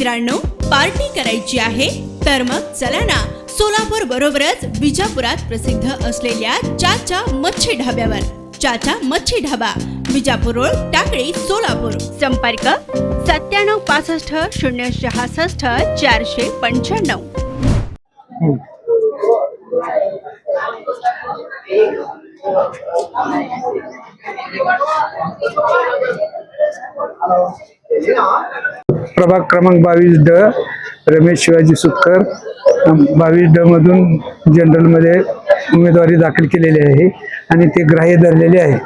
मित्रांनो, पार्टी करायची आहे तर मग चला ना, सोलापूर बरोबरच विजापुरात प्रसिद्ध असलेल्या चाचा मच्छी ढाब्यावर. चाचा मच्छी ढाबा, विजापूर रोड, टाकळी, सोलापूर. संपर्क 9765 066 495. प्रभाग क्रमांक 22D, रमेश शिवाजी सुतकर. 22D मधून जनरलमध्ये उमेदवारी दाखल केलेली आहे आणि ते ग्राह्य धरलेले आहे.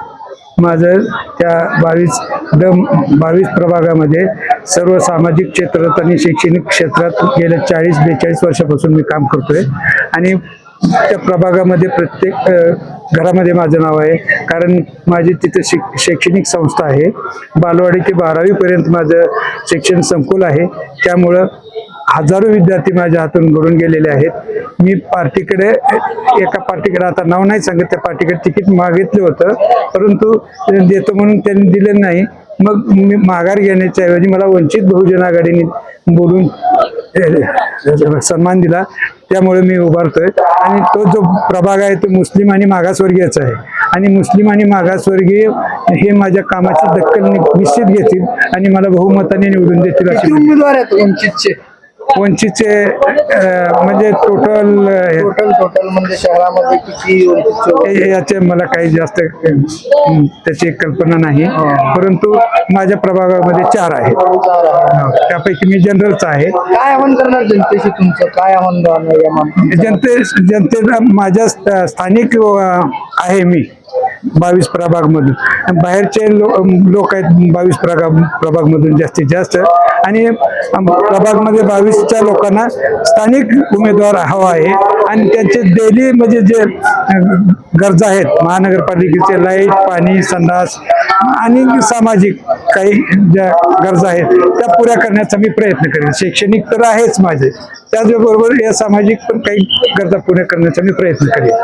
माझं त्या 22 प्रभागामध्ये सर्व सामाजिक क्षेत्रात आणि शैक्षणिक क्षेत्रात गेल्या 40-42 वर्षापासून मी काम करतोय आणि त्या प्रभागामध्ये प्रत्येक घरामध्ये माझं नाव आहे, कारण माझी तिथे शैक्षणिक संस्था आहे. बालवाडी ते 12वी पर्यंत माझं शिक्षण संकुल आहे. त्यामुळं हजारो विद्यार्थी माझ्या हातून घडून गेलेले आहेत. मी पार्टीकडे एका पार्टीकडे, आता नाव नाही सांगत, त्या पार्टीकडे तिकीट मागितलं होतं, परंतु देतो म्हणून त्यांनी दिलं नाही. मग मी माघार घेण्याच्या ऐवजी मला वंचित बहुजन आघाडीने बोलून सन्मान दिला. त्यामुळे मी उभारतोय आणि तो जो प्रभाग आहे तो मुस्लिम आणि मागासवर्गीयचा आहे आणि मुस्लिम आणि मागासवर्गीय हे माझ्या कामाची दखल निश्चित घेतील आणि मला बहुमताने निवडून देतील. असे उमेदवार आहेत वंचितचे म्हणजे टोटल म्हणजे शहरामध्ये किती याचे मला काही जास्त त्याची कल्पना नाही, परंतु माझ्या प्रभागामध्ये 4 आहेत. त्यापैकी मी जनरलचा आहे. काय आव्हान करणार जनतेशी, तुमचं काय आव्हान राहणार? जनतेला माझ्या स्थानिक आहे मी 22 प्रभाग मधून. बाहेरचे लोक आहेत 22 प्रभाग मधून जास्तीत जास्त, आणि प्रभागमध्ये 22च्या लोकांना स्थानिक उमेदवार हवा आहे आणि त्यांचे डेली म्हणजे जे गरजा आहेत, महानगरपालिकेचे लाईट, पाणी, संडास आणि सामाजिक काही ज्या गरजा आहेत त्या पुऱ्या करण्याचा मी प्रयत्न करेन. शैक्षणिक तर आहेच माझे, त्याचबरोबर या सामाजिक पण काही गरजा पुऱ्या करण्याचा मी प्रयत्न करेन.